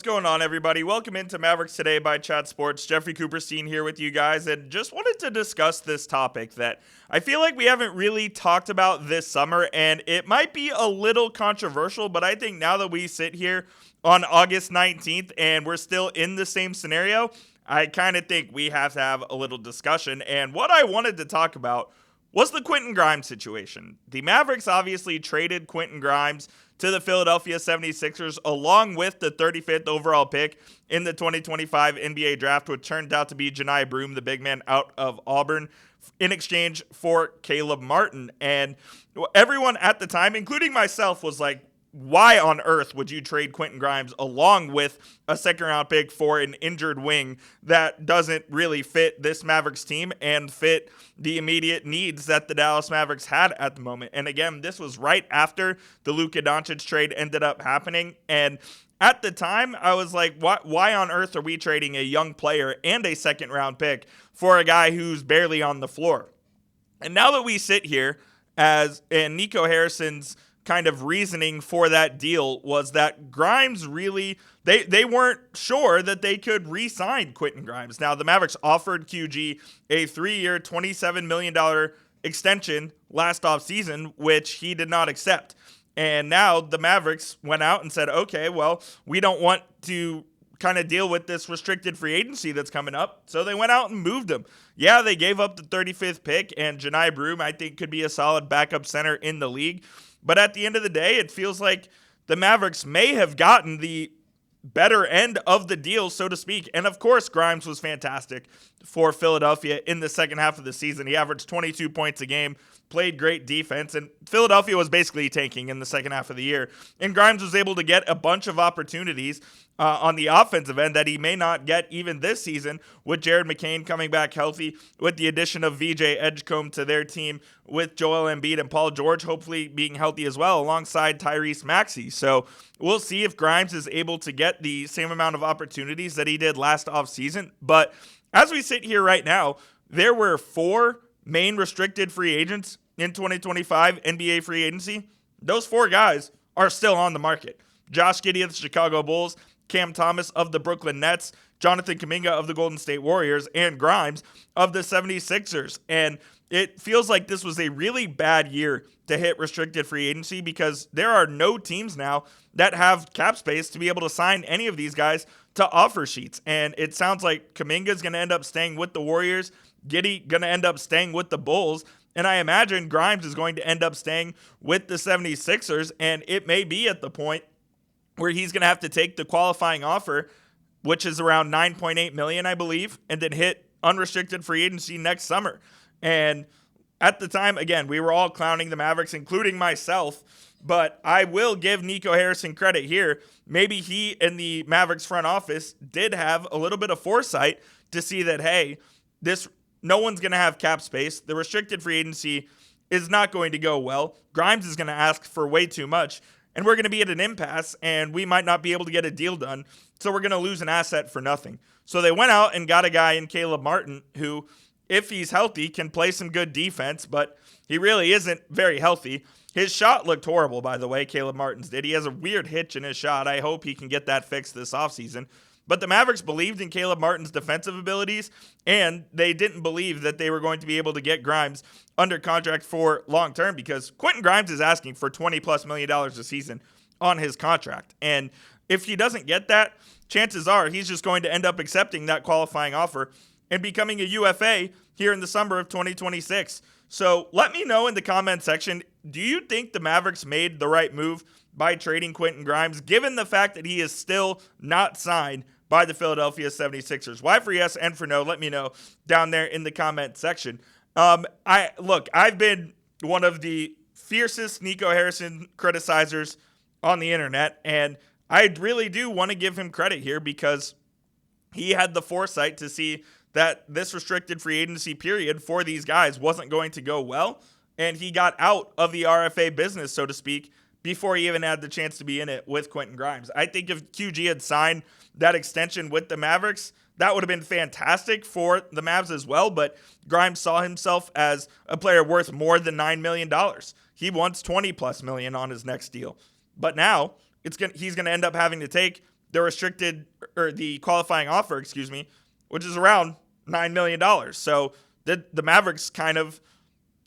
going on, everybody? Welcome into Mavericks Today by Chat Sports. Jeffrey Cooperstein here with you guys, and just wanted to discuss this topic that I feel like we haven't really talked about this summer, and it might be a little controversial, but I think now that we sit here on August 19th and we're still in the same scenario, I kind of think we have to have a little discussion. And what I wanted to talk about was the Quinton Grimes situation. The Mavericks obviously traded Quentin Grimes to the Philadelphia 76ers along with the 35th overall pick in the 2025 NBA draft, which turned out to be Giddey Broom, the big man out of Auburn, in exchange for Caleb Martin. And everyone at the time, including myself, was like, why on earth would you trade Quentin Grimes along with a second-round pick for an injured wing that doesn't really fit this Mavericks team and fit the immediate needs that the Dallas Mavericks had at the moment? And again, this was right after the Luka Doncic trade ended up happening. And at the time, I was like, why on earth are we trading a young player and a second-round pick for a guy who's barely on the floor? And now that we sit here and Nico Harrison's kind of reasoning for that deal was that Grimes really, they weren't sure that they could re-sign Quentin Grimes. Now, the Mavericks offered QG a 3-year, $27 million extension last offseason, which he did not accept. And now the Mavericks went out and said, okay, well, we don't want to kind of deal with this restricted free agency that's coming up. So they went out and moved him. Yeah, they gave up the 35th pick, and Giddey Broom, I think, could be a solid backup center in the league. But at the end of the day, it feels like the Mavericks may have gotten the better end of the deal, so to speak. And of course, Grimes was fantastic for Philadelphia in the second half of the season. He averaged 22 points a game, played great defense, and Philadelphia was basically tanking in the second half of the year. And Grimes was able to get a bunch of opportunities on the offensive end that he may not get even this season, with Jared McCain coming back healthy, with the addition of VJ Edgecombe to their team, with Joel Embiid and Paul George hopefully being healthy as well, alongside Tyrese Maxey. So we'll see if Grimes is able to get the same amount of opportunities that he did last offseason. But as we sit here right now, there were 4 main restricted free agents in 2025 NBA free agency. Those 4 guys are still on the market. Josh Giddey of the Chicago Bulls, Cam Thomas of the Brooklyn Nets, Jonathan Kuminga of the Golden State Warriors, and Grimes of the 76ers. And it feels like this was a really bad year to hit restricted free agency because there are no teams now that have cap space to be able to sign any of these guys to offer sheets. And it sounds like Kuminga is going to end up staying with the Warriors, Giddey going to end up staying with the Bulls, and I imagine Grimes is going to end up staying with the 76ers, and it may be at the point where he's going to have to take the qualifying offer, which is around $9.8 million, I believe, and then hit unrestricted free agency next summer. And at the time, again, we were all clowning the Mavericks, including myself, but I will give Nico Harrison credit here. Maybe he and the Mavericks front office did have a little bit of foresight to see that, hey, no one's going to have cap space. The restricted free agency is not going to go well. Grimes is going to ask for way too much, and we're going to be at an impasse, and we might not be able to get a deal done, so we're going to lose an asset for nothing. So they went out and got a guy in Caleb Martin who, if he's healthy, can play some good defense, but he really isn't very healthy. His shot looked horrible, by the way, Caleb Martin's did. He has a weird hitch in his shot. I hope he can get that fixed this offseason. But the Mavericks believed in Caleb Martin's defensive abilities, and they didn't believe that they were going to be able to get Grimes under contract for long-term because Quentin Grimes is asking for $20+ million a season on his contract. And if he doesn't get that, chances are he's just going to end up accepting that qualifying offer and becoming a UFA here in the summer of 2026. So let me know in the comment section, do you think the Mavericks made the right move by trading Quentin Grimes, given the fact that he is still not signed by the Philadelphia 76ers? Why for yes and for no? Let me know down there in the comment section. I've been one of the fiercest Nico Harrison criticizers on the internet, and I really do want to give him credit here because he had the foresight to see that this restricted free agency period for these guys wasn't going to go well, and he got out of the RFA business, so to speak, before he even had the chance to be in it with Quentin Grimes. I think if QG had signed that extension with the Mavericks, that would have been fantastic for the Mavs as well, but Grimes saw himself as a player worth more than $9 million. He wants $20+ million on his next deal. But now he's going to end up having to take the qualifying offer, which is around $9 million. So the Mavericks kind of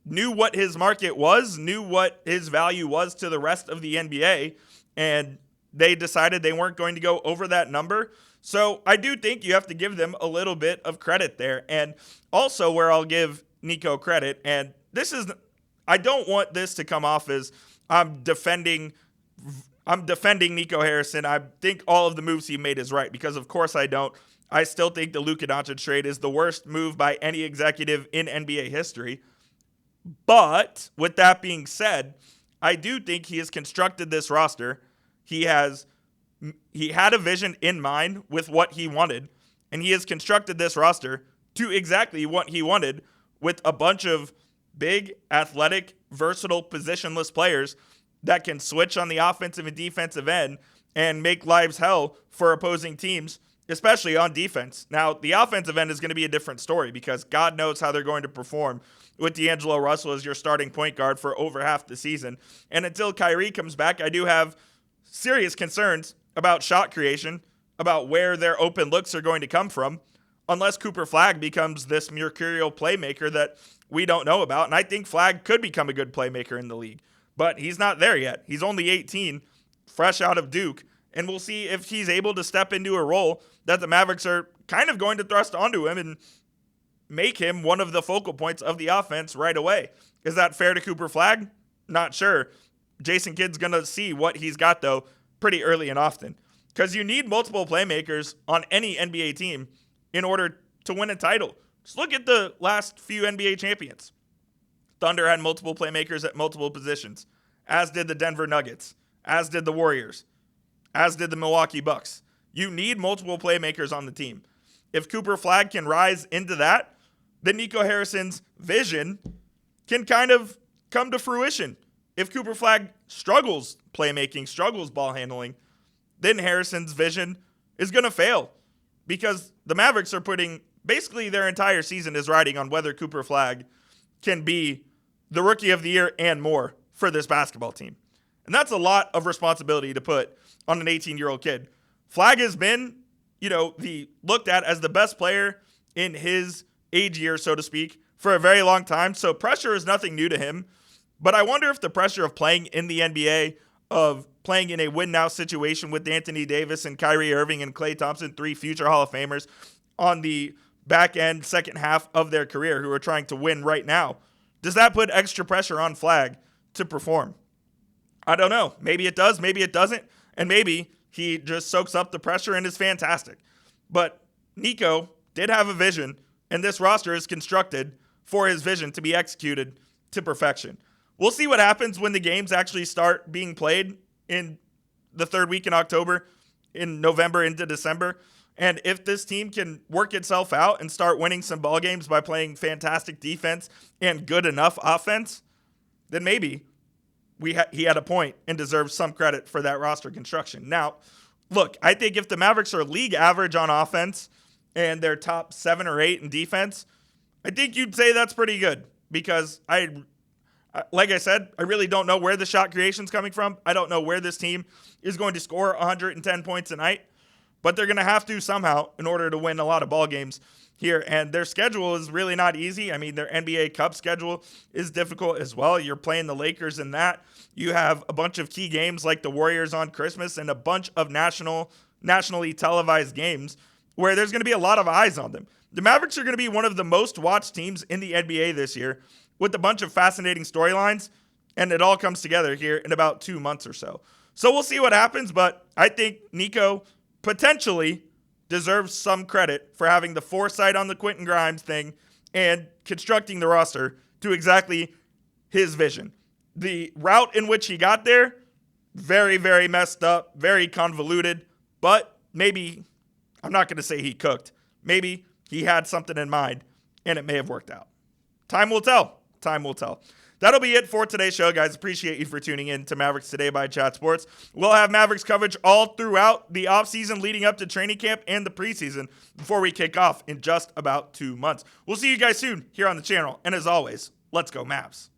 knew what his market was, knew what his value was to the rest of the NBA, and they decided they weren't going to go over that number. So I do think you have to give them a little bit of credit there. And also where I'll give Nico credit, and I don't want this to come off as I'm defending Nico Harrison. I think all of the moves he made is right, because of course I don't. I still think the Luka Doncic trade is the worst move by any executive in NBA history. But with that being said, I do think he has constructed this roster. He had a vision in mind with what he wanted, and he has constructed this roster to exactly what he wanted, with a bunch of big, athletic, versatile, positionless players that can switch on the offensive and defensive end and make lives hell for opposing teams, especially on defense. Now, the offensive end is going to be a different story, because God knows how they're going to perform with D'Angelo Russell as your starting point guard for over half the season. And until Kyrie comes back, I do have serious concerns about shot creation, about where their open looks are going to come from, unless Cooper Flagg becomes this mercurial playmaker that we don't know about. And I think Flagg could become a good playmaker in the league, but he's not there yet. He's only 18, fresh out of Duke, and we'll see if he's able to step into a role that the Mavericks are kind of going to thrust onto him and make him one of the focal points of the offense right away. Is that fair to Cooper Flagg? Not sure. Jason Kidd's going to see what he's got, though, pretty early and often, because you need multiple playmakers on any NBA team in order to win a title. Just look at the last few NBA champions. Thunder had multiple playmakers at multiple positions, as did the Denver Nuggets, as did the Warriors, as did the Milwaukee Bucks. You need multiple playmakers on the team. If Cooper Flagg can rise into that, then Nico Harrison's vision can kind of come to fruition. If Cooper Flagg struggles playmaking, struggles ball handling, then Harrison's vision is going to fail, because the Mavericks are putting basically their entire season is riding on whether Cooper Flagg can be the rookie of the year and more for this basketball team. And that's a lot of responsibility to put on an 18-year-old kid. Flagg has been, looked at as the best player in his age year, so to speak, for a very long time. So pressure is nothing new to him. But I wonder if the pressure of playing in the NBA, of playing in a win-now situation with Anthony Davis and Kyrie Irving and Klay Thompson, 3 future Hall of Famers on the back end, second half of their career, who are trying to win right now, does that put extra pressure on Flagg to perform? I don't know. Maybe it does, maybe it doesn't, and maybe he just soaks up the pressure and is fantastic. But Nico did have a vision, and this roster is constructed for his vision to be executed to perfection. We'll see what happens when the games actually start being played in the third week in October, in November into December. And if this team can work itself out and start winning some ball games by playing fantastic defense and good enough offense, then maybe he had a point and deserves some credit for that roster construction. Now, look, I think if the Mavericks are league average on offense and they're top 7 or 8 in defense, I think you'd say that's pretty good, because like I said, I really don't know where the shot creation's coming from. I don't know where this team is going to score 110 points a night, but they're going to have to somehow in order to win a lot of ball games here. And their schedule is really not easy. I mean, their NBA Cup schedule is difficult as well. You're playing the Lakers in that. You have a bunch of key games like the Warriors on Christmas and a bunch of nationally televised games where there's going to be a lot of eyes on them. The Mavericks are going to be one of the most watched teams in the NBA this year, with a bunch of fascinating storylines, and it all comes together here in about 2 months or so. So we'll see what happens, but I think Nico potentially deserves some credit for having the foresight on the Quinton Grimes thing and constructing the roster to exactly his vision. The route in which he got there, very, very messed up, very convoluted, but maybe, I'm not going to say he cooked, maybe he had something in mind, and it may have worked out. Time will tell. Time will tell. That'll be it for today's show, guys. Appreciate you for tuning in to Mavericks Today by Chat Sports. We'll have Mavericks coverage all throughout the offseason leading up to training camp and the preseason before we kick off in just about 2 months. We'll see you guys soon here on the channel. And as always, let's go Mavs.